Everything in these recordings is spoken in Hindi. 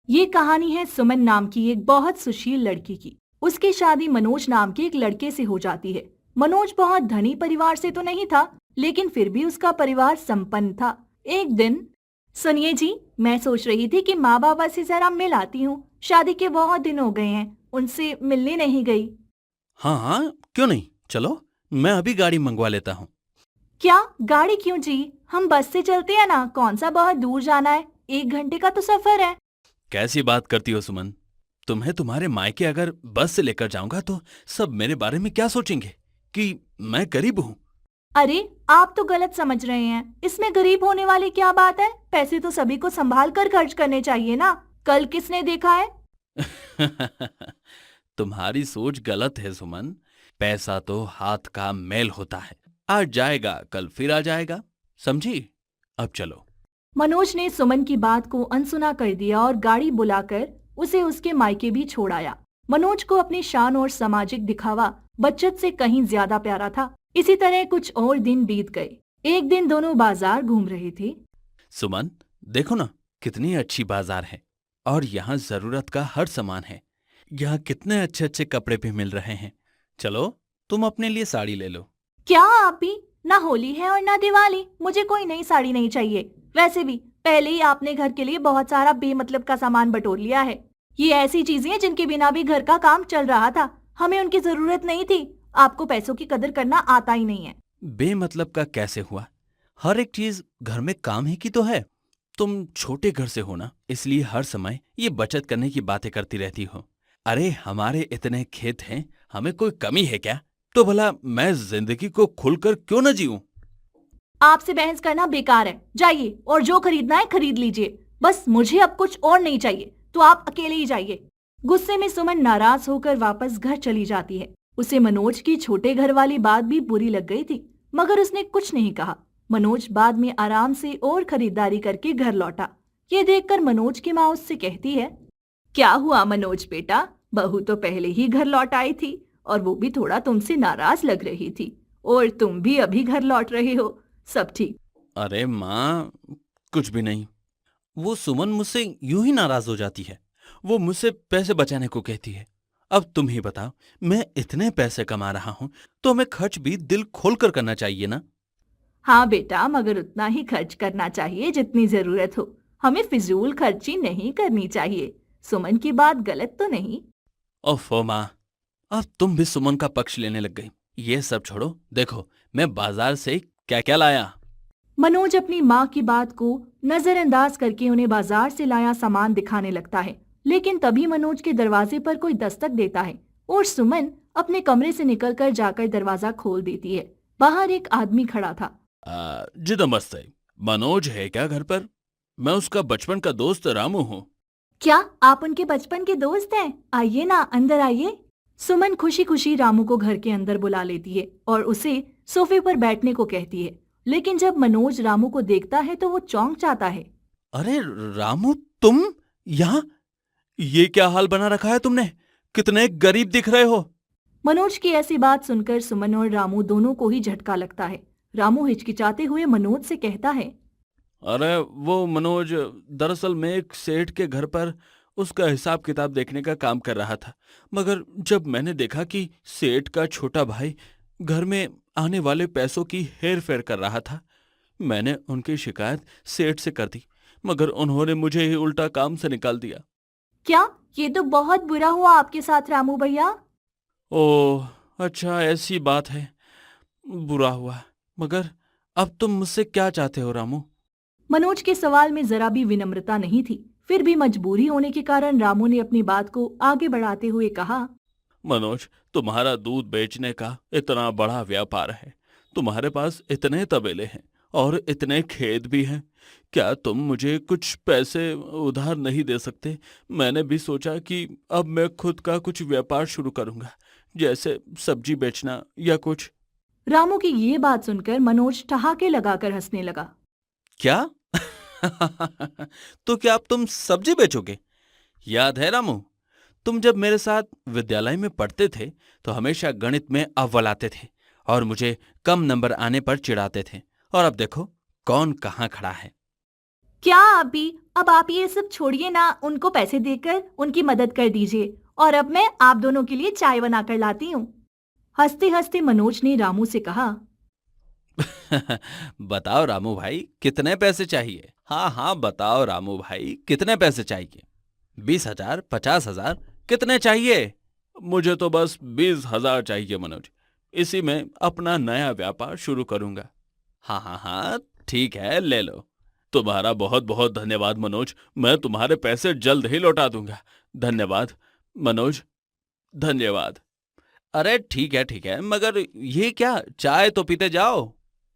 ये कहानी है सुमन नाम की एक बहुत सुशील लड़की की। उसकी शादी मनोज नाम के एक लड़के से हो जाती है। मनोज बहुत धनी परिवार से तो नहीं था, लेकिन फिर भी उसका परिवार संपन्न था। एक दिन, सुनिए जी, मैं सोच रही थी कि माँ बाबा से जरा मिल आती हूँ। शादी के बहुत दिन हो गए हैं, उनसे मिलने नहीं गई। हाँ हाँ, क्यों नहीं, चलो मैं अभी गाड़ी मंगवा लेता हूँ। क्या गाड़ी क्यों जी? हम बस से चलते हैं ना, कौन सा बहुत दूर जाना है, 1 घंटे का तो सफर है। कैसी बात करती हो सुमन। तुम्हें तुम्हारे मायके अगर बस से लेकर जाऊंगा तो सब मेरे बारे में क्या सोचेंगे कि मैं गरीब हूँ। अरे, आप तो गलत समझ रहे हैं। इसमें गरीब होने वाली क्या बात है? पैसे तो सभी को संभाल कर खर्च करने चाहिए ना। कल किसने देखा है? तुम्हारी सोच गलत है सुमन। पैसा तो हाथ का मैल होता है, आज जाएगा कल फिर आ जाएगा, समझी। अब चलो। मनोज ने सुमन की बात को अनसुना कर दिया और गाड़ी बुलाकर उसे उसके मायके भी छोड़ आया। मनोज को अपनी शान और सामाजिक दिखावा बचत से कहीं ज्यादा प्यारा था। इसी तरह कुछ और दिन बीत गए। एक दिन दोनों बाजार घूम रहे थे। सुमन, देखो ना, कितनी अच्छी बाजार है और यहाँ जरूरत का हर सामान है। यहाँ कितने अच्छे अच्छे कपड़े भी मिल रहे हैं। चलो, तुम अपने लिए साड़ी ले लो। क्या आप भी? ना होली है और ना दिवाली, मुझे कोई नई साड़ी नहीं चाहिए। वैसे भी पहले ही आपने घर के लिए बहुत सारा बेमतलब का सामान बटोर लिया है। ये ऐसी चीजें हैं जिनके बिना भी घर का काम चल रहा था। हमें उनकी जरूरत नहीं थी। आपको पैसों की कदर करना आता ही नहीं है। बेमतलब का कैसे हुआ? हर एक चीज घर में काम ही की तो है। तुम छोटे घर से हो ना, इसलिए हर समय ये बचत करने की बातें करती रहती हो। अरे हमारे इतने खेत हैं, हमें कोई कमी है क्या? तो भला मैं जिंदगी को खुलकर क्यों न जीऊं? आपसे बहस करना बेकार है। जाइए और जो खरीदना है खरीद लीजिए। बस मुझे अब कुछ और नहीं चाहिए, तो आप अकेले ही जाइए। गुस्से में सुमन नाराज होकर वापस घर चली जाती है। उसे मनोज की छोटे घर वाली बात भी बुरी लग गई थी, मगर उसने कुछ नहीं कहा। मनोज बाद में आराम से और खरीदारी करके घर लौटा। ये देखकर मनोज की माँ उससे कहती है, क्या हुआ मनोज बेटा? बहू तो पहले ही घर लौट आई थी और वो भी थोड़ा तुमसे नाराज लग रही थी, और तुम भी अभी घर लौट रहे हो। सब ठीक? अरे माँ, कुछ भी नहीं। वो सुमन मुझसे यूं ही नाराज हो जाती है। वो मुझसे पैसे बचाने को कहती है। अब तुम ही बताओ, मैं इतने पैसे कमा रहा हूं तो हमें खर्च भी दिल खोलकर करना चाहिए ना। हाँ बेटा, मगर उतना ही खर्च करना चाहिए जितनी जरूरत हो। हमें फिजूल खर्ची नहीं करनी चाहिए। सुमन की बात गलत तो नहीं? ओफो माँ, अब तुम भी सुमन का पक्ष लेने लग गई। ये सब छोड़ो, देखो मैं बाजार से क्या क्या लाया। मनोज अपनी माँ की बात को नजरअंदाज करके उन्हें बाजार से लाया सामान दिखाने लगता है। लेकिन तभी मनोज के दरवाजे पर कोई दस्तक देता है और सुमन अपने कमरे से निकलकर जाकर दरवाजा खोल देती है। बाहर एक आदमी खड़ा था। जी नमस्ते। मनोज है क्या घर पर? मैं उसका बचपन का दोस्त रामू हूँ। क्या आप उनके बचपन के दोस्त हैं? आइए ना, अंदर आइए। सुमन खुशी खुशी रामू को घर के अंदर बुला लेती है और उसे सोफे पर बैठने को कहती है। लेकिन जब मनोज रामू को देखता है तो वो चौंक जाता है। अरे रामू, तुम यहाँ? ये क्या हाल बना रखा है तुमने? कितने गरीब दिख रहे हो। मनोज की ऐसी बात सुनकर सुमन और रामू दोनों को ही झटका लगता है। रामू हिचकिचाते हुए मनोज से कहता है, अरे वो मनोज, दरअसल मैं एक सेठ के घर पर उसका हिसाब किताब देखने का काम कर रहा था। मगर जब मैंने देखा कि सेठ का छोटा भाई घर में आने वाले पैसों की हेर फेर कर रहा था, मैंने उनकी शिकायत सेठ से कर दी। मगर उन्होंने मुझे ही उल्टा काम से निकाल दिया। क्या? ये तो बहुत बुरा हुआ आपके साथ रामू भैया। ओह, अच्छा ऐसी बात है। बुरा हुआ। मगर अब तुम मुझसे क्या चाहते हो रामू? मनोज के सवाल में जरा भी विनम्रता नहीं थी। फिर भी मजबूरी होने के कारण रामू ने अपनी बात को आगे बढ़ाते हुए कहा, मनोज, तुम्हारा दूध बेचने का इतना बड़ा व्यापार है, तुम्हारे पास इतने तबेले हैं और इतने खेत भी हैं। क्या तुम मुझे कुछ पैसे उधार नहीं दे सकते? मैंने भी सोचा कि अब मैं खुद का कुछ व्यापार शुरू करूंगा, जैसे सब्जी बेचना या कुछ। रामू की ये बात सुनकर मनोज ठहाके लगाकर हंसने लगा। क्या? तो क्या अब तुम सब्जी बेचोगे? याद है रामू, तुम जब मेरे साथ विद्यालय में पढ़ते थे तो हमेशा गणित में अव्वल आते थे और मुझे कम नंबर आने पर चिढ़ाते थे। और अब देखो कौन कहाँ खड़ा है। क्या अभी? अब आप ये सब छोड़िए ना, उनको पैसे देकर उनकी मदद कर दीजिए और अब मैं आप दोनों के लिए चाय बनाकर लाती हूँ। हंसते हंसते मनोज ने रामू से कहा। बताओ रामू भाई, कितने पैसे चाहिए? हाँ हाँ, बताओ रामू भाई, कितने पैसे चाहिए? 20,000, 50,000, कितने चाहिए? मुझे तो बस 20,000 चाहिए मनोज। इसी में अपना नया व्यापार शुरू करूंगा। हाँ हाँ हाँ, ठीक है, ले लो। तुम्हारा बहुत बहुत धन्यवाद मनोज, मैं तुम्हारे पैसे जल्द ही लौटा दूंगा। धन्यवाद मनोज, धन्यवाद। अरे ठीक है, मगर ये क्या, चाय तो पीते जाओ।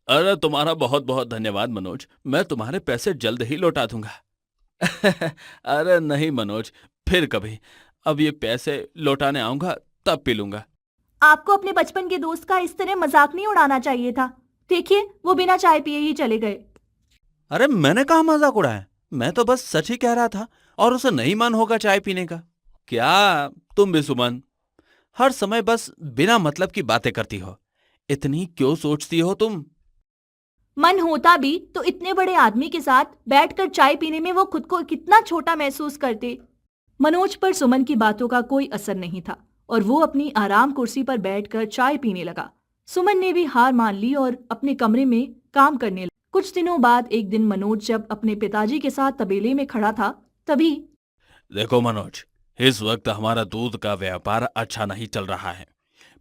अरे तुम्हारा बहुत बहुत धन्यवाद मनोज, मैं तुम्हारे पैसे जल्द ही लौटा दूंगा। अरे नहीं मनोज, फिर कभी। अब ये पैसे लौटाने आऊंगा तब पी लूंगा। आपको अपने बचपन के दोस्त का इस तरह मजाक नहीं उड़ाना चाहिए था। देखिए, वो बिना चाय पिए ही चले गए। अरे मैंने कहा मजाक उड़ाया, मैं तो बस सच ही कह रहा था और उसे नहीं मन होगा चाय पीने का। क्या तुम भी सुमन, हर समय बस बिना मतलब की बातें करती हो। इतनी क्यों सोचती हो तुम? मन होता भी तो इतने बड़े आदमी के साथ बैठकर चाय पीने में वो खुद को कितना छोटा महसूस करते। मनोज पर सुमन की बातों का कोई असर नहीं था और वो अपनी आराम कुर्सी पर बैठकर चाय पीने लगा। सुमन ने भी हार मान ली और अपने कमरे में काम करने लगा। कुछ दिनों बाद एक दिन मनोज जब अपने पिताजी के साथ तबेले में खड़ा था, तभी देखो मनोज, इस वक्त हमारा दूध का व्यापार अच्छा नहीं चल रहा है।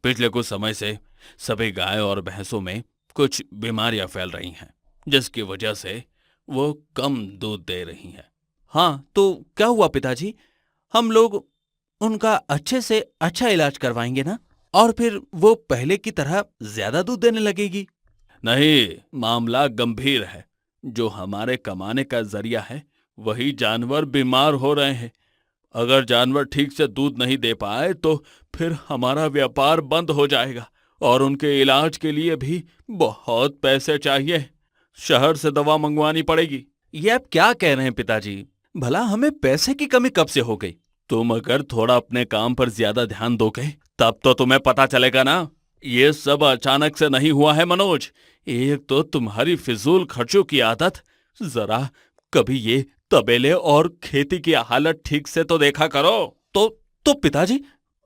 पिछले कुछ समय से सभी गाय और भैंसों में कुछ बीमारियां फैल रही हैं, जिसकी वजह से वो कम दूध दे रही हैं। हाँ, तो क्या हुआ पिताजी? हम लोग उनका अच्छे से अच्छा इलाज करवाएंगे ना, और फिर वो पहले की तरह ज्यादा दूध देने लगेगी। नहीं, मामला गंभीर है। जो हमारे कमाने का जरिया है, वही जानवर बीमार हो रहे हैं। अगर जानवर ठीक से दूध नहीं दे पाए तो फिर हमारा व्यापार बंद हो जाएगा और उनके इलाज के लिए भी बहुत पैसे चाहिए। शहर से दवा मंगवानी पड़ेगी। ये आप क्या कह रहे हैं पिताजी? भला हमें पैसे की कमी कब से हो गई? तुम अगर थोड़ा अपने काम पर ज्यादा ध्यान दोगे तब तो तुम्हें पता चलेगा ना। ये सब अचानक से नहीं हुआ है मनोज। एक तो तुम्हारी फिजूल खर्चों की आदत, जरा कभी ये तबेले और खेती की हालत ठीक से तो देखा करो। तो पिताजी,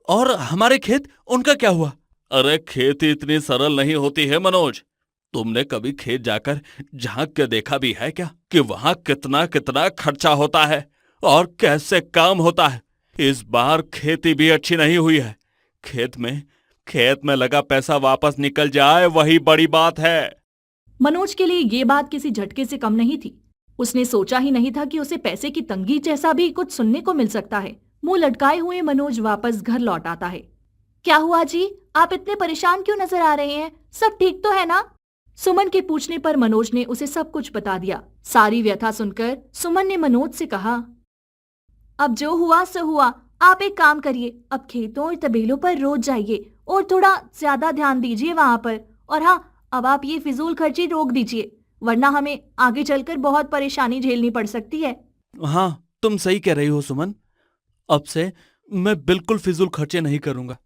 और हमारे खेत, उनका क्या हुआ? अरे खेती इतनी सरल नहीं होती है मनोज। तुमने कभी खेत जाकर झांक के देखा भी है क्या कि वहां कितना कितना खर्चा होता है और कैसे काम होता है? इस बार खेती भी अच्छी नहीं हुई है। खेत में लगा पैसा वापस निकल जाए, वही बड़ी बात है। मनोज के लिए ये बात किसी झटके से कम नहीं थी। उसने सोचा ही नहीं था कि उसे पैसे की तंगी जैसा भी कुछ सुनने को मिल सकता है। मुंह लटकाए हुए मनोज वापस घर लौट आता है। क्या हुआ जी? आप इतने परेशान क्यों नजर आ रहे हैं? सब ठीक तो है ना? सुमन के पूछने पर मनोज ने उसे सब कुछ बता दिया। सारी व्यथा सुनकर सुमन ने मनोज से कहा, अब जो हुआ सो हुआ। आप एक काम करिए, अब खेतों और तबेलों पर रोज जाइए और थोड़ा ज्यादा ध्यान दीजिए वहां पर। और हाँ, अब आप ये फिजूल खर्ची रोक दीजिए, वरना हमें आगे चलकर बहुत परेशानी झेलनी पड़ सकती है। हाँ, तुम सही कह रही हो सुमन। अब से मैं बिल्कुल फिजूल खर्चे नहीं करूंगा।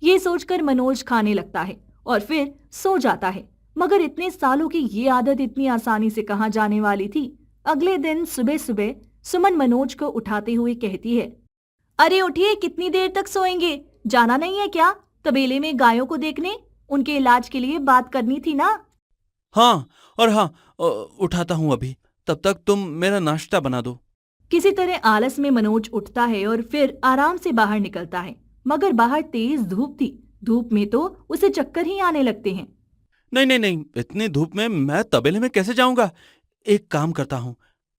ये सोचकर मनोज खाने लगता है और फिर सो जाता है। मगर इतने सालों की ये आदत इतनी आसानी से कहाँ जाने वाली थी। अगले दिन सुबह सुबह सुमन मनोज को उठाते हुए कहती है, अरे उठिए, कितनी देर तक सोएंगे? जाना नहीं है क्या तबेले में गायों को देखने? उनके इलाज के लिए बात करनी थी ना। हाँ, और हाँ, उठाता हूँ अभी। तब तक तुम मेरा नाश्ता बना दो। किसी तरह आलस में मनोज उठता है और फिर आराम से बाहर निकलता है। मगर बाहर तेज धूप थी। धूप में तो उसे चक्कर ही आने लगते हैं। नहीं नहीं नहीं, इतनी धूप में मैं तबेले में कैसे जाऊंगा? एक काम करता हूँ,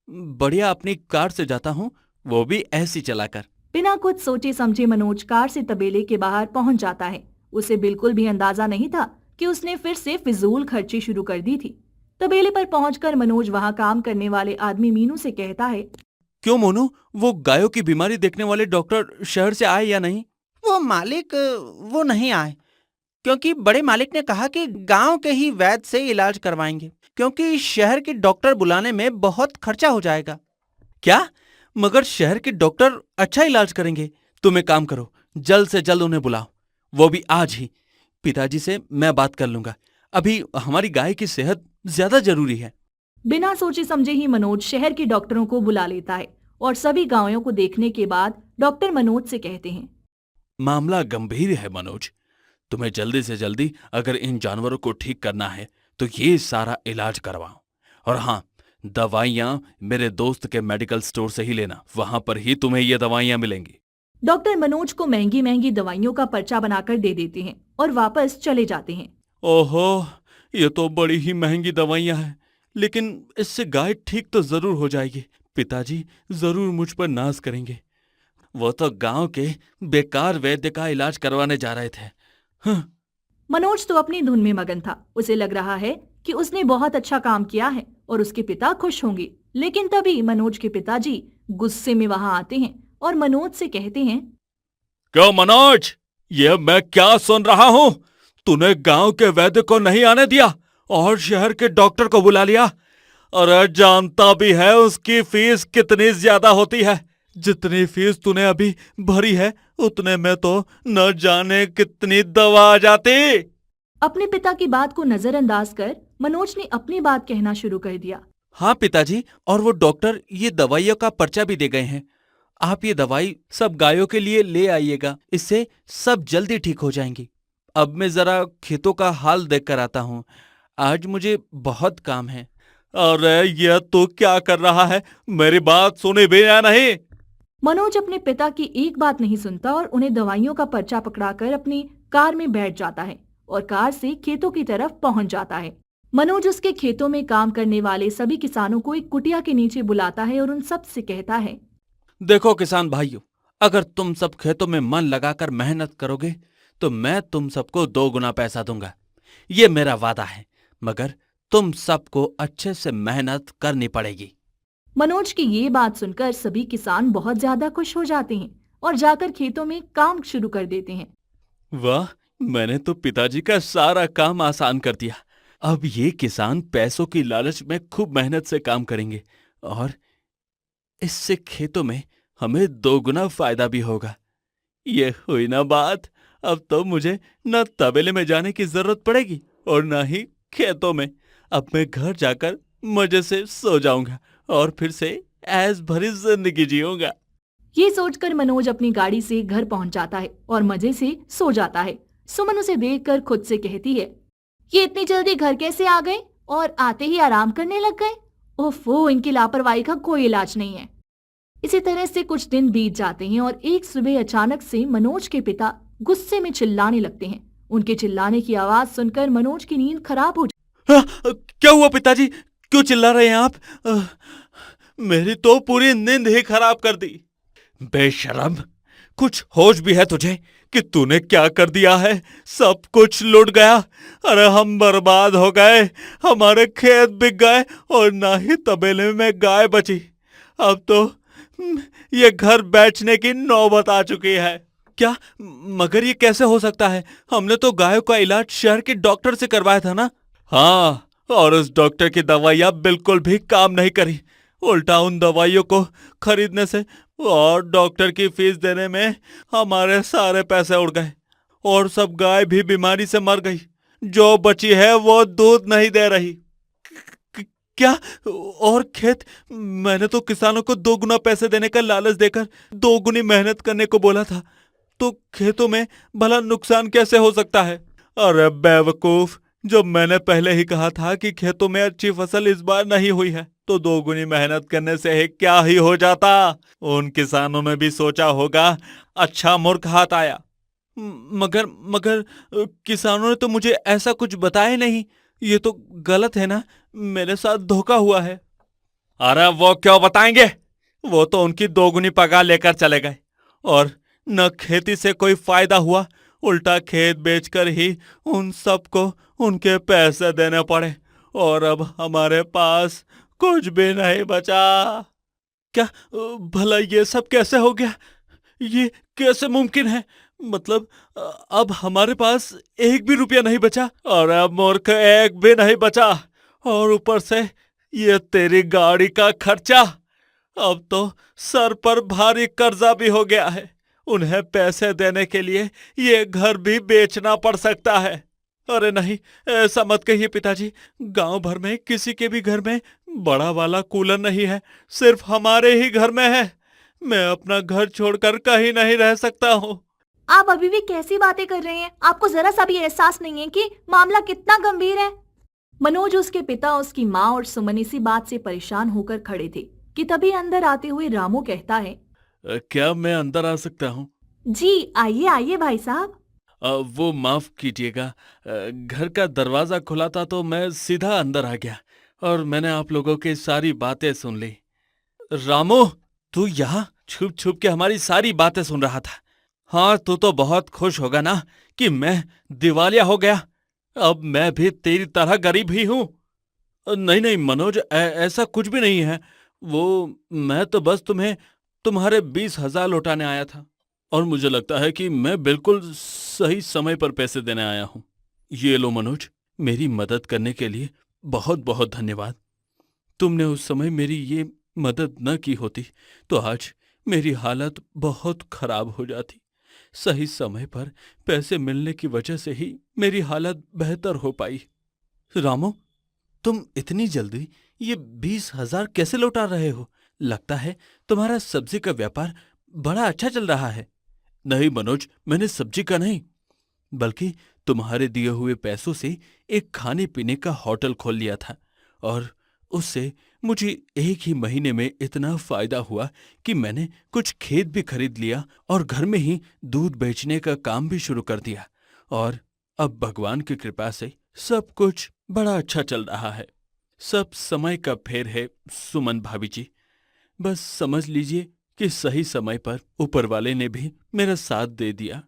बढ़िया अपनी कार से जाता हूँ, वो भी ऐसी चलाकर। बिना कुछ सोचे समझे मनोज कार से तबेले के बाहर पहुंच जाता है। उसे बिल्कुल भी अंदाजा नहीं था कि उसने फिर से फिजूल खर्ची शुरू कर दी थी। तबेले पर पहुंचकर मनोज वहां काम करने वाले आदमी मीनू से कहता है, क्यों मोनू, वो गायों की बीमारी देखने वाले डॉक्टर शहर से आए या नहीं? वो मालिक वो नहीं आए, क्योंकि बड़े मालिक ने कहा कि गांव के ही वैद्य से इलाज करवाएंगे, क्योंकि शहर के डॉक्टर बुलाने में बहुत खर्चा हो जाएगा। क्या? मगर शहर के डॉक्टर अच्छा इलाज करेंगे। तुम एक काम करो, जल्द से जल्द उन्हें बुलाओ, वो भी आज ही। पिताजी से मैं बात कर लूंगा। अभी हमारी गाय की सेहत ज्यादा जरूरी है। बिना सोचे समझे ही मनोज शहर के डॉक्टरों को बुला लेता है और सभी गायों को देखने के बाद डॉक्टर मनोज से कहते हैं, मामला गंभीर है मनोज। तुम्हें जल्दी से जल्दी अगर इन जानवरों को ठीक करना है तो ये सारा इलाज करवाओ। और हाँ, दवाइयाँ मेरे दोस्त के मेडिकल स्टोर से ही लेना, वहां पर ही तुम्हें ये दवाइयाँ मिलेंगी। डॉक्टर मनोज को महंगी महंगी दवाइयों का पर्चा बनाकर दे देते हैं और वापस चले जाते हैं। ओहो, ये तो बड़ी ही महंगी दवाइयाँ हैं, लेकिन इससे गाय ठीक तो जरूर हो जाएगी। पिताजी जरूर मुझ पर नाज करेंगे। वो तो गांव के बेकार वैद्य का इलाज करवाने जा रहे थे। हाँ, मनोज तो अपनी धुन में मगन था। उसे लग रहा है कि उसने बहुत अच्छा काम किया है और उसके पिता खुश होंगे। लेकिन तभी मनोज के पिताजी गुस्से में वहां आते हैं और मनोज से कहते हैं, क्यों मनोज, ये मैं क्या सुन रहा हूँ? तूने गांव के वैद्य को नहीं आने दिया और शहर के डॉक्टर को बुला लिया। अरे जानता भी है उसकी फीस कितनी ज्यादा होती है। जितनी फीस तूने अभी भरी है उतने में तो न जाने कितनी दवा आ जाती। अपने पिता की बात को नजरअंदाज कर मनोज ने अपनी बात कहना शुरू कर दिया। हाँ पिताजी, और वो डॉक्टर ये दवाइयों का पर्चा भी दे गए हैं। आप ये दवाई सब गायों के लिए ले आइएगा, इससे सब जल्दी ठीक हो जाएंगी। अब मैं जरा खेतों का हाल देख कर आता हूँ, आज मुझे बहुत काम है। अरे ये तू क्या कर रहा है? मेरी बात सुनी भी या नहीं? मनोज अपने पिता की एक बात नहीं सुनता और उन्हें दवाइयों का पर्चा पकड़ाकर अपनी कार में बैठ जाता है और कार से खेतों की तरफ पहुंच जाता है। मनोज उसके खेतों में काम करने वाले सभी किसानों को एक कुटिया के नीचे बुलाता है और उन सब से कहता है, देखो किसान भाइयों, अगर तुम सब खेतों में मन लगाकर मेहनत करोगे तो मैं तुम सबको 2 गुना पैसा दूंगा। ये मेरा वादा है, मगर तुम सबको अच्छे से मेहनत करनी पड़ेगी। मनोज की ये बात सुनकर सभी किसान बहुत ज्यादा खुश हो जाते हैं और जाकर खेतों में काम शुरू कर देते हैं। वाह, मैंने तो पिताजी का सारा काम आसान कर दिया। अब ये किसान पैसों की लालच में खूब मेहनत से काम करेंगे और इससे खेतों में हमें 2 गुना फायदा भी होगा। ये हुई ना बात। अब तो मुझे न तबेले में जाने की जरूरत पड़ेगी और न ही खेतों में। अब मैं घर जाकर मजे से सो जाऊंगा और फिर से ऐश भरी जिंदगी जीऊंगा। ये सोचकर मनोज अपनी गाड़ी से घर पहुंच जाता है और मजे से सो जाता है। सुमन उसे देखकर खुद से कहती है, ये इतनी जल्दी घर कैसे आ गए और आते ही आराम करने लग गए? ओफो, इनकी लापरवाही का कोई इलाज नहीं है। इसी तरह से कुछ दिन बीत जाते हैं और एक सुबह अचानक से मनोज के पिता गुस्से में चिल्लाने लगते हैं। उनके चिल्लाने की आवाज सुनकर मनोज की नींद खराब हो क्या हुआ पिताजी? क्यों चिल्ला रहे हैं आप? मेरी तो पूरी नींद ही खराब कर दी। बेशरम, कुछ होश भी है तुझे कि तूने क्या कर दिया है? सब कुछ लुट गया। अरे हम बर्बाद हो गए, हमारे खेत बिक गए और ना ही तबेले में गाय बची। अब तो ये घर बेचने की नौबत आ चुकी है। क्या? मगर ये कैसे हो सकता है? हमने तो गायों का इलाज शहर के डॉक्टर से करवाया था ना। हाँ, और उस डॉक्टर की दवाइयाँ बिल्कुल भी काम नहीं करी। उल्टा उन दवाइयों को खरीदने से और डॉक्टर की फीस देने में हमारे सारे पैसे उड़ गए और सब गाय भी बीमारी से मर गई। जो बची है वो दूध नहीं दे रही। क्या? और खेत? मैंने तो किसानों को 2 गुना पैसे देने का लालच देकर 2 गुनी मेहनत करने को बोला था, तो खेतों में भला नुकसान कैसे हो सकता है? अरे बेवकूफ, जब मैंने पहले ही कहा था कि खेतों में अच्छी फसल इस बार नहीं हुई है तो 2 गुनी मेहनत करने से ही क्या ही हो जाता। उन किसानों ने भी सोचा होगा, अच्छा मूर्ख हाथ आया। मगर किसानों ने तो मुझे ऐसा कुछ बताया नहीं। ये तो गलत है ना, मेरे साथ धोखा हुआ है। अरे वो क्यों बताएंगे? वो तो उनकी 2 गुनी पगार लेकर चले गए और न खेती से कोई फायदा हुआ, उल्टा खेत बेचकर ही उन सबको उनके पैसे देने पड़े और अब हमारे पास कुछ भी नहीं बचा। क्या? भला ये सब कैसे हो गया? ये कैसे मुमकिन है? मतलब अब हमारे पास 1 भी रुपया नहीं बचा? और अब मूर्ख 1 भी नहीं बचा और ऊपर से ये तेरी गाड़ी का खर्चा। अब तो सर पर भारी कर्जा भी हो गया है। उन्हें पैसे देने के लिए ये घर भी बेचना पड़ सकता है। अरे नहीं, ऐसा मत कहिए पिताजी। गांव भर में किसी के भी घर में बड़ा वाला कूलर नहीं है, सिर्फ हमारे ही घर में है। मैं अपना घर छोड़कर कहीं नहीं रह सकता हूँ। आप अभी भी कैसी बातें कर रहे हैं? आपको जरा सा भी एहसास नहीं है कि मामला कितना गंभीर है? मनोज, उसके पिता, उसकी माँ और सुमन इसी बात से परेशान होकर खड़े थे कि तभी अंदर आते हुए रामू कहता है, क्या मैं अंदर आ सकता हूँ? जी आइए आइए भाई साहब। वो माफ कीजिएगा, घर का दरवाजा खुला था तो मैं सीधा अंदर आ गया और मैंने आप लोगों की सारी बातें सुन ली। रामू, तू यहाँ छुप छुप के हमारी सारी बातें सुन रहा था। हाँ, तू तो बहुत खुश होगा ना कि मैं दिवालिया हो गया। अब मैं भी तेरी तरह गरीब ही हूँ। नहीं नहीं मनोज, ऐसा कुछ भी नहीं है। वो मैं तो बस तुम्हें तुम्हारे 20,000 लौटाने आया था और मुझे लगता है कि मैं बिल्कुल सही समय पर पैसे देने आया हूँ। ये लो मनोज, मेरी मदद करने के लिए बहुत बहुत धन्यवाद। तुमने उस समय मेरी ये मदद न की होती तो आज मेरी हालत बहुत खराब हो जाती। सही समय पर पैसे मिलने की वजह से ही मेरी हालत बेहतर हो पाई। रामू, तुम इतनी जल्दी ये 20,000 कैसे लौटा रहे हो? लगता है तुम्हारा सब्जी का व्यापार बड़ा अच्छा चल रहा है। नहीं मनोज, मैंने सब्जी का नहीं बल्कि तुम्हारे दिए हुए पैसों से एक खाने पीने का होटल खोल लिया था और उससे मुझे एक ही महीने में इतना फायदा हुआ कि मैंने कुछ खेत भी खरीद लिया और घर में ही दूध बेचने का काम भी शुरू कर दिया और अब भगवान की कृपा से सब कुछ बड़ा अच्छा चल रहा है। सब समय का फेर है सुमन भाभी जी। बस समझ लीजिए कि सही समय पर ऊपर वाले ने भी मेरा साथ दे दिया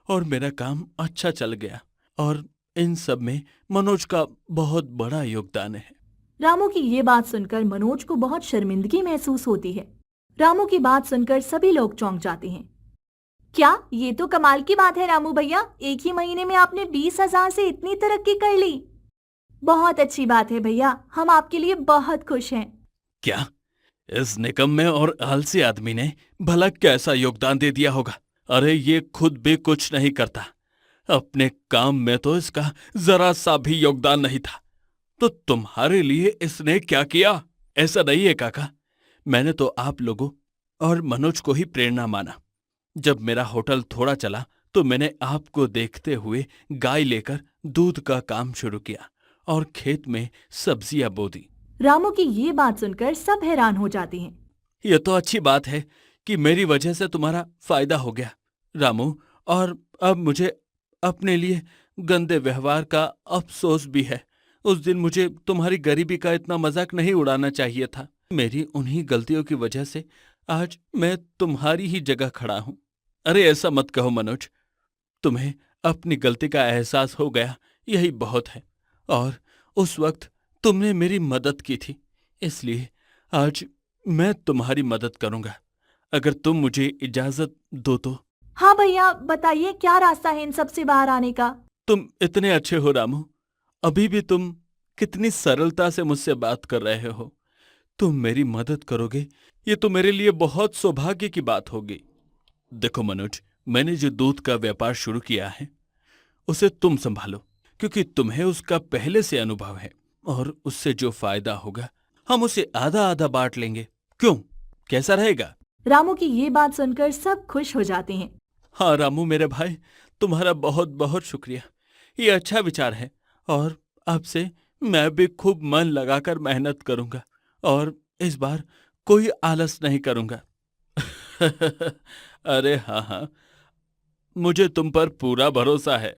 और मेरा काम अच्छा चल गया और इन सब में मनोज का बहुत बड़ा योगदान है। रामू की ये बात सुनकर मनोज को बहुत शर्मिंदगी महसूस होती है। रामू की बात सुनकर सभी लोग चौंक जाते हैं। क्या ये तो कमाल की बात है रामू भैया, एक ही महीने में आपने 20,000 से इतनी तरक्की कर ली। बहुत अच्छी बात है भैया, हम आपके लिए बहुत खुश हैं। क्या इस निकम्मे और आलसी आदमी ने भला कैसा योगदान दे दिया होगा? अरे ये खुद भी कुछ नहीं करता, अपने काम में तो इसका जरा सा भी योगदान नहीं था, तो तुम्हारे लिए इसने क्या किया? ऐसा नहीं है काका, मैंने तो आप लोगों और मनोज को ही प्रेरणा माना। जब मेरा होटल थोड़ा चला तो मैंने आपको देखते हुए गाय लेकर दूध का काम शुरू किया और खेत में सब्जियां बो दी। रामू की ये बात सुनकर सब हैरान हो जाते हैं। ये तो अच्छी बात है कि मेरी वजह से तुम्हारा फायदा हो गया रामू, और अब मुझे अपने लिए गंदे व्यवहार का अफसोस भी है। उस दिन मुझे तुम्हारी गरीबी का इतना मजाक नहीं उड़ाना चाहिए था। मेरी उन्हीं गलतियों की वजह से आज मैं तुम्हारी ही जगह खड़ा हूं। अरे ऐसा मत कहो मनोज, तुम्हें अपनी गलती का एहसास हो गया, यही बहुत है। और उस वक्त तुमने मेरी मदद की थी, इसलिए आज मैं तुम्हारी मदद करूंगा, अगर तुम मुझे इजाजत दो तो। हाँ भैया, बताइए क्या रास्ता है इन सब से बाहर आने का? तुम इतने अच्छे हो रामू, अभी भी तुम कितनी सरलता से मुझसे बात कर रहे हो। तुम मेरी मदद करोगे, ये तो मेरे लिए बहुत सौभाग्य की बात होगी। देखो मनोज, मैंने जो दूध का व्यापार शुरू किया है उसे तुम संभालो, क्योंकि तुम्हें उसका पहले से अनुभव है और उससे जो फायदा होगा हम उसे आधा आधा बांट लेंगे। क्यों, कैसा रहेगा? रामू की ये बात सुनकर सब खुश हो जाते हैं। हाँ रामू मेरे भाई, तुम्हारा बहुत बहुत शुक्रिया, ये अच्छा विचार है और अब से मैं भी खूब मन लगाकर मेहनत करूंगा और इस बार कोई आलस नहीं करूंगा। अरे हाँ हाँ, मुझे तुम पर पूरा भरोसा है।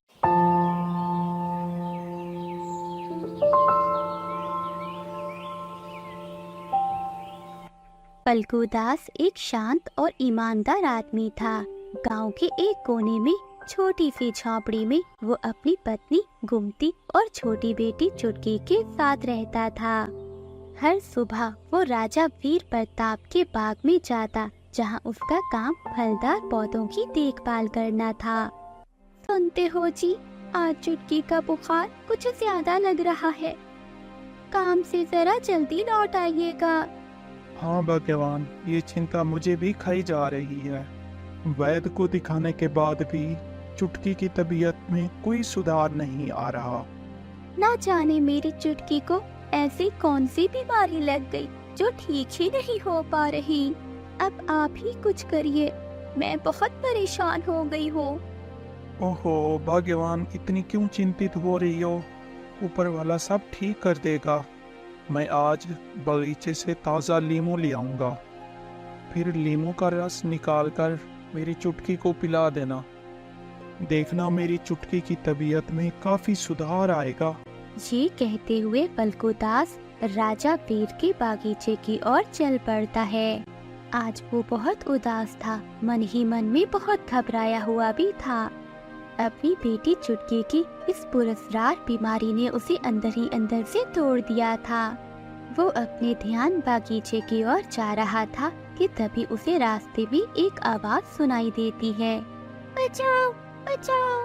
पलकू दास एक शांत और ईमानदार आदमी था। गांव के एक कोने में छोटी सी झोपड़ी में वो अपनी पत्नी गुमती और छोटी बेटी चुटकी के साथ रहता था। हर सुबह वो राजा वीर प्रताप के बाग में जाता, जहां उसका काम फलदार पौधों की देखभाल करना था। सुनते हो जी, आज चुटकी का बुखार कुछ ज्यादा लग रहा है, काम से जरा जल्दी लौट आइएगा। हाँ भगवान, ये चिंता मुझे भी खाई जा रही है। वैद्य को दिखाने के बाद भी चुटकी की तबीयत में कोई सुधार नहीं आ रहा। ना जाने मेरी चुटकी को ऐसी कौन सी बीमारी लग गई जो ठीक ही नहीं हो पा रही। अब आप ही कुछ करिए, मैं बहुत परेशान हो गई हूँ। ओहो भाग्यवान, इतनी क्यों चिंतित हो रही हो? ऊपर वाला सब ठीक कर देगा। मैं आज बगीचे से ताज़ा लीमू ले आऊंगा, फिर लीमू का रस निकालकर मेरी चुटकी को पिला देना। देखना मेरी चुटकी की तबीयत में काफी सुधार आएगा। ये कहते हुए फल्गुदास राजा पेड़ के बागीचे की ओर चल पड़ता है। आज वो बहुत उदास था, मन ही मन में बहुत घबराया हुआ भी था। अपनी बेटी चुटकी की इस पुरस्कार बीमारी ने उसे अंदर ही अंदर से तोड़ दिया था। वो अपने ध्यान बागीचे की ओर जा रहा था कि तभी उसे रास्ते में एक आवाज सुनाई देती है, बचाओ बचाओ।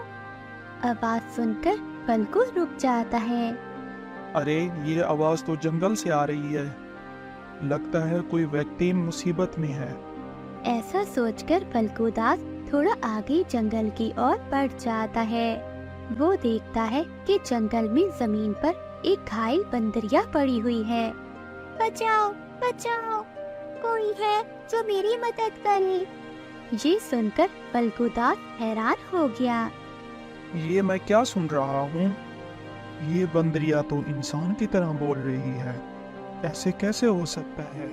आवाज सुनकर फल्गु रुक जाता है। अरे ये आवाज तो जंगल से आ रही है, लगता है कोई व्यक्ति मुसीबत में है। ऐसा सोचकर फल्गुदास थोड़ा आगे जंगल की ओर बढ़ जाता है। वो देखता है कि जंगल में जमीन पर एक घायल बंदरिया पड़ी हुई है। बचाओ बचाओ, कोई है जो मेरी मदद करे। ये सुनकर फल्गुदास हैरान हो गया। ये मैं क्या सुन रहा हूँ? ये बंदरिया तो इंसान की तरह बोल रही है, ऐसे कैसे हो सकता है?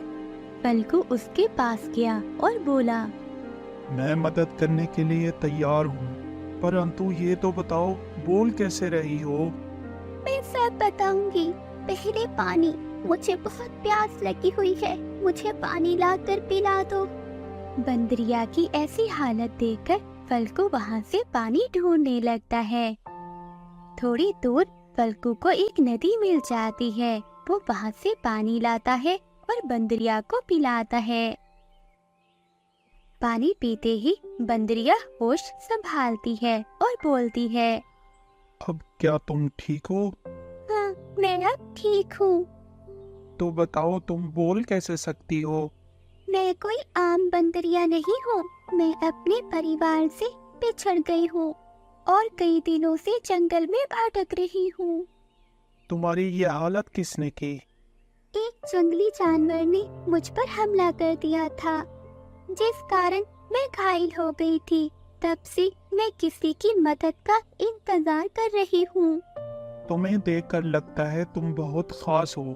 फल्गु उसके पास गया और बोला, मैं मदद करने के लिए तैयार हूँ, परंतु ये तो बताओ बोल कैसे रही हो? मैं सब बताऊंगी। पहले पानी, मुझे बहुत प्यास लगी हुई है, मुझे पानी लाकर पिला दो। बंदरिया की ऐसी हालत देखकर फल्गु वहाँ से पानी ढूंढने लगता है। थोड़ी दूर फल्गु को एक नदी मिल जाती है। वो वहाँ से पानी लाता है और बंदरिया को पिलाता है। पानी पीते ही बंदरिया होश संभालती है और बोलती है, अब क्या तुम ठीक हो? हाँ, मैं अब ठीक हूँ। तो बताओ तुम बोल कैसे सकती हो? मैं कोई आम बंदरिया नहीं हूँ। मैं अपने परिवार से बिछड़ गई हूँ और कई दिनों से जंगल में भटक रही हूँ। तुम्हारी ये हालत किसने की? एक जंगली जानवर ने मुझ पर हमला कर दिया था, जिस कारण मैं घायल हो गई थी। तब से मैं किसी की मदद का इंतजार कर रही हूँ। तुम्हें देखकर लगता है तुम बहुत खास हो।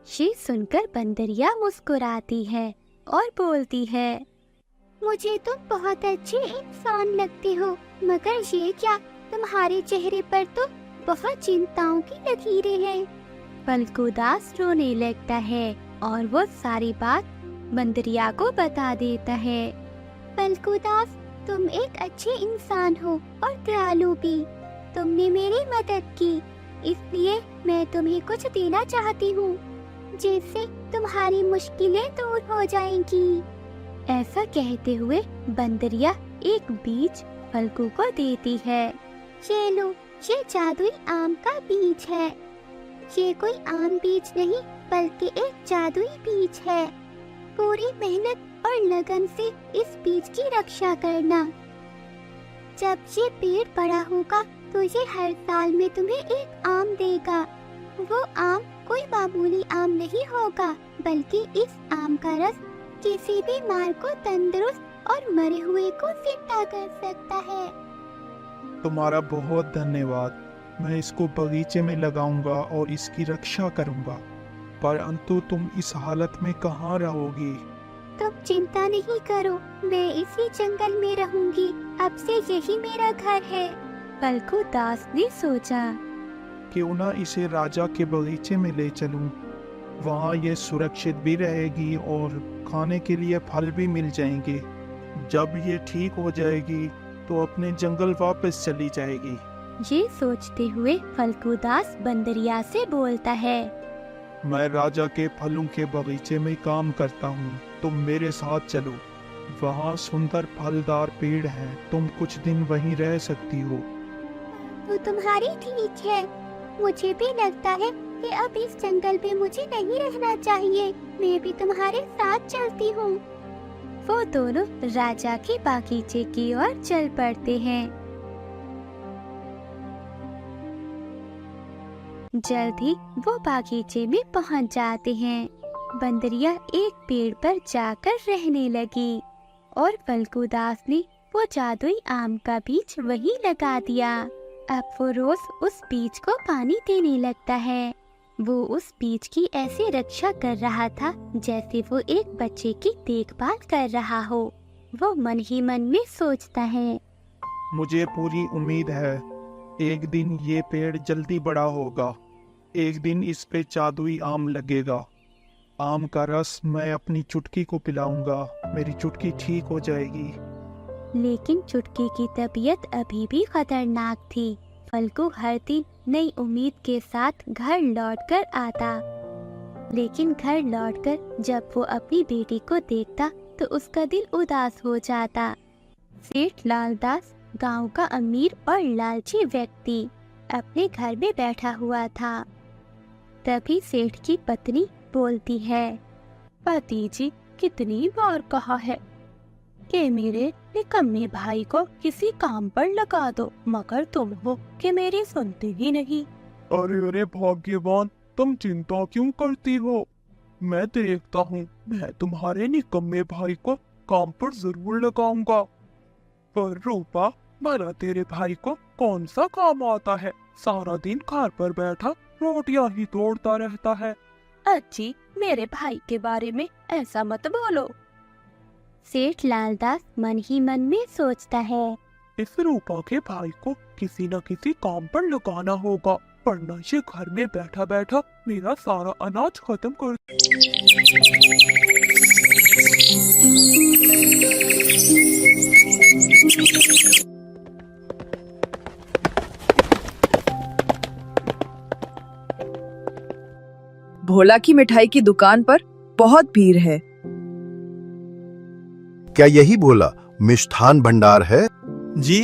ये सुनकर बंदरिया मुस्कुराती है और बोलती है, मुझे तुम बहुत अच्छे इंसान लगते हो, मगर ये क्या, तुम्हारे चेहरे पर तो बहुत चिंताओं की लकीरें हैं। फल्गुदास रोने लगता है और वो सारी बात बंदरिया को बता देता है। फल्गुदास, तुम एक अच्छे इंसान हो और दयालु भी। तुमने मेरी मदद की, इसलिए मैं तुम्हें कुछ देना चाहती हूँ, जिससे तुम्हारी मुश्किलें दूर हो जाएंगी। ऐसा कहते हुए बंदरिया एक बीज फल्गु को देती है। ये लो, ये जादुई आम का बीज है। ये कोई आम बीज नहीं, बल्कि एक जादुई बीज है। पूरी मेहनत और लगन से इस बीज की रक्षा करना। जब ये पेड़ बड़ा होगा तो ये हर साल में तुम्हें एक आम देगा। वो आम कोई मामूली आम नहीं होगा, बल्कि इस आम का रस किसी भी बीमार को तंदुरुस्त और मरे हुए को जिंदा कर सकता है। तुम्हारा बहुत धन्यवाद। मैं इसको बगीचे में लगाऊंगा और इसकी रक्षा करूंगा। परंतु तुम इस हालत में कहाँ रहोगी? तुम चिंता नहीं करो, मैं इसी जंगल में रहूंगी। अब से यही मेरा घर है। फल्गुदास ने सोचा, क्यों ना इसे राजा के बगीचे में ले चलूं? वहाँ ये सुरक्षित भी रहेगी और खाने के लिए फल भी मिल जाएंगे। जब ये ठीक हो जाएगी तो अपने जंगल वापस चली जाएगी। ये सोचते हुए फल्गुदास बंदरिया से बोलता है, मैं राजा के फलों के बगीचे में काम करता हूँ, तुम मेरे साथ चलो। वहाँ सुंदर फलदार पेड़ हैं, तुम कुछ दिन वहीं रह सकती हो। तो तुम्हारी ठीक है। मुझे भी लगता है कि अब इस जंगल में मुझे नहीं रहना चाहिए। मैं भी तुम्हारे साथ चलती हूँ। वो दोनों राजा के बागीचे की ओर चल पड़ते हैं। जल्द ही वो बागीचे में पहुंच जाते हैं। बंदरिया एक पेड़ पर जाकर रहने लगी और फल्गुदास ने वो जादुई आम का बीज वहीं लगा दिया। अब वो रोज उस बीज को पानी देने लगता है। वो उस बीज की ऐसी रक्षा कर रहा था जैसे वो एक बच्चे की देखभाल कर रहा हो। वो मन ही मन में सोचता है, मुझे पूरी उम्मीद है एक दिन ये पेड़ जल्दी बड़ा होगा। एक दिन इस पे जादुई आम लगेगा। आम का रस मैं अपनी चुटकी को पिलाऊंगा, मेरी चुटकी ठीक हो जाएगी। लेकिन चुटकी की तबीयत अभी भी खतरनाक थी। फल्गु हर दिन नई उम्मीद के साथ घर लौटकर आता, लेकिन घर लौटकर जब वो अपनी बेटी को देखता तो उसका दिल उदास हो जाता। सेठ लालदास गांव का अमीर और लालची व्यक्ति अपने घर में बैठा हुआ था। तभी सेठ की पत्नी बोलती है, पति जी कितनी बार कहा है कि मेरे निकम्मे भाई को किसी काम पर लगा दो, मगर तुम हो कि मेरी सुनते ही नहीं। अरे भाग्यवान, तुम चिंता क्यों करती हो? मैं देखता हूँ, मैं तुम्हारे निकम्मे भाई को काम पर जरूर लगाऊंगा। पर रूपा, भला तेरे भाई को कौन सा काम आता है? सारा दिन घर पर बैठा रोटियां ही तोड़ता रहता है। अच्छी, मेरे भाई के बारे में ऐसा मत बोलो। सेठ लालदास मन ही मन में सोचता है, इस रूपा के भाई को किसी न किसी काम पर लगाना होगा, वरना ये घर में बैठा बैठा मेरा सारा अनाज खत्म कर। भोला की मिठाई की दुकान पर बहुत भीड़ है। क्या यही भोला मिष्ठान भंडार है? जी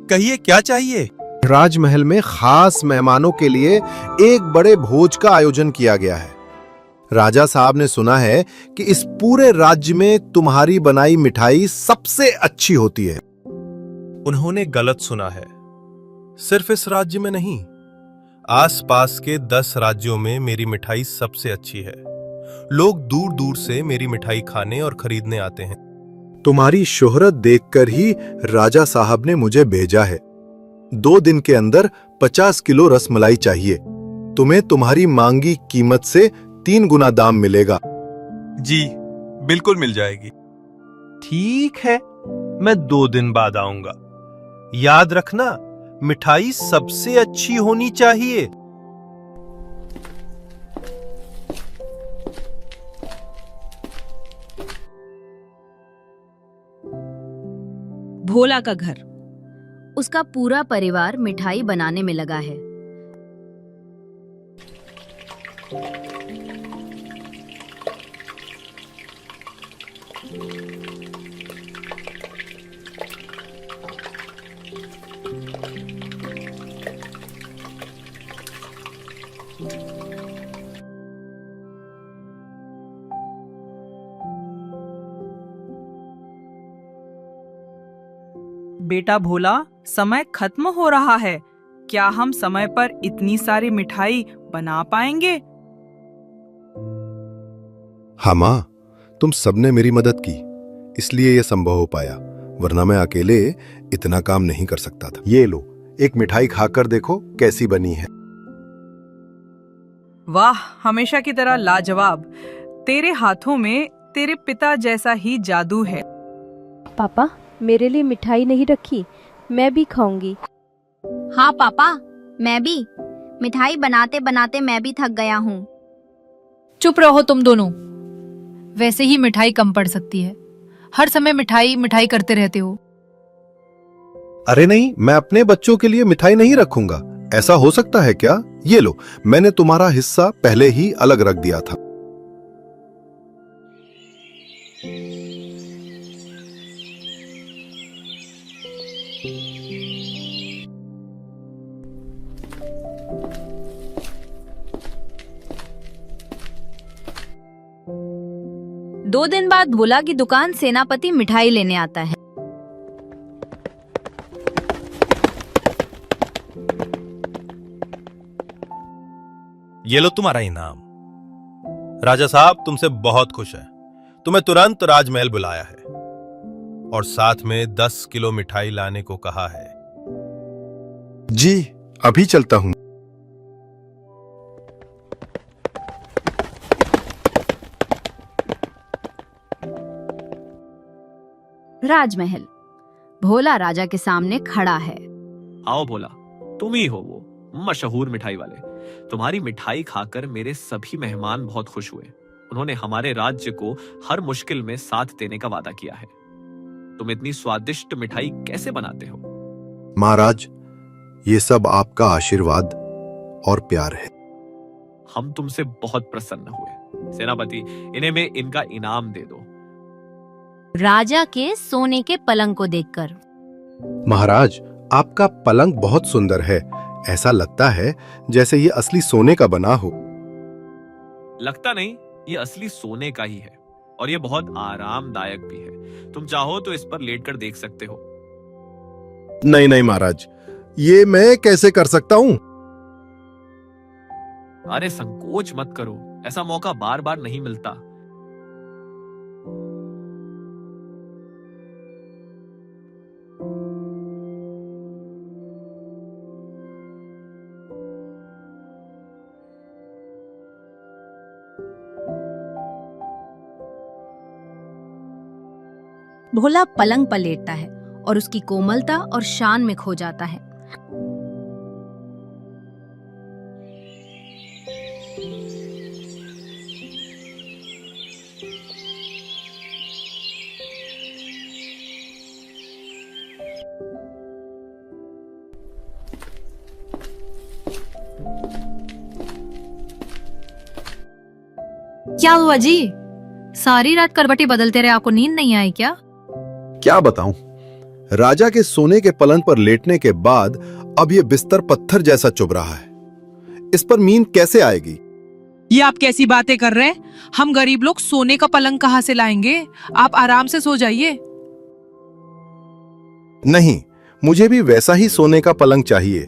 कहिए, क्या चाहिए? राजमहल में खास मेहमानों के लिए एक बड़े भोज का आयोजन किया गया है। राजा साहब ने सुना है कि इस पूरे राज्य में तुम्हारी बनाई मिठाई सबसे अच्छी होती है। उन्होंने गलत सुना है। सिर्फ इस राज्य में नहीं, आसपास के 10 राज्यों में मेरी मिठाई सबसे अच्छी है। लोग दूर दूर से मेरी मिठाई खाने और खरीदने आते हैं। तुम्हारी शोहरत देखकर ही राजा साहब ने मुझे भेजा है। 2 दिन के अंदर 50 किलो रसमलाई चाहिए। तुम्हें तुम्हारी मांगी कीमत से 3 गुना दाम मिलेगा। जी बिल्कुल मिल जाएगी। ठीक है, मैं 2 दिन बाद आऊंगा। याद रखना, मिठाई सबसे अच्छी होनी चाहिए। भोला का घर। उसका पूरा परिवार मिठाई बनाने में लगा है। बेटा भोला, समय खत्म हो रहा है। क्या हम समय पर इतनी सारी मिठाई बना पाएंगे? हाँ माँ, तुम सबने मेरी मदद की, इसलिए यह संभव हो पाया, वरना मैं अकेले इतना काम नहीं कर सकता था। ये लो, एक मिठाई खाकर देखो कैसी बनी है। वाह, हमेशा की तरह लाजवाब। तेरे हाथों में तेरे पिता जैसा ही जादू है। पापा, मेरे लिए मिठाई नहीं रखी, मैं भी खाऊंगी। हाँ पापा, मैं भी। मिठाई बनाते बनाते मैं भी थक गया हूँ। चुप रहो तुम दोनों। वैसे ही मिठाई कम पड़ सकती है। हर समय मिठाई मिठाई करते रहते हो। अरे नहीं, मैं अपने बच्चों के लिए मिठाई नहीं रखूंगा। ऐसा हो सकता है क्या? ये लो, मैंने तुम्हारा हिस्सा पहले ही अलग रख दिया था। दो दिन बाद भोला की दुकान सेनापति मिठाई लेने आता है। ये लो तुम्हारा इनाम। राजा साहब तुमसे बहुत खुश है, तुम्हें तुरंत राजमहल बुलाया है और साथ में 10 किलो मिठाई लाने को कहा है। जी, अभी चलता हूं। राजमहल भोला राजा के सामने खड़ा है। आओ भोला, तुम ही हो वो मशहूर मिठाई वाले। तुम्हारी मिठाई खाकर मेरे सभी मेहमान बहुत खुश हुए। उन्होंने हमारे राज्य को हर मुश्किल में साथ देने का वादा किया है। तुम इतनी स्वादिष्ट मिठाई कैसे बनाते हो? महाराज, ये सब आपका आशीर्वाद और प्यार है। हम तुमसे बहुत प्रसन्न हुए। सेनापति, इन्हें मैं इनका इनाम दे दो। राजा के सोने के पलंग को देखकर, महाराज, आपका पलंग बहुत सुंदर है। ऐसा लगता है जैसे ये असली सोने का बना हो। लगता नहीं, ये असली सोने का ही है और ये बहुत आरामदायक भी है। तुम चाहो तो इस पर लेटकर देख सकते हो। नहीं नहीं महाराज, ये मैं कैसे कर सकता हूं? अरे संकोच मत करो, ऐसा मौका बार बार नहीं मिलता। भोला पलंग पर लेटता है और उसकी कोमलता और शान में खो जाता है। क्या हुआ जी? सारी रात करवटी बदलते रहे, आपको नींद नहीं आई क्या? क्या बताऊं, राजा के सोने के पलंग पर लेटने के बाद अब ये बिस्तर पत्थर जैसा चुभ रहा है। इस पर नींद कैसे आएगी? ये आप कैसी बातें कर रहे हैं? हम गरीब लोग सोने का पलंग कहाँ से लाएंगे? आप आराम से सो जाइए। नहीं, मुझे भी वैसा ही सोने का पलंग चाहिए।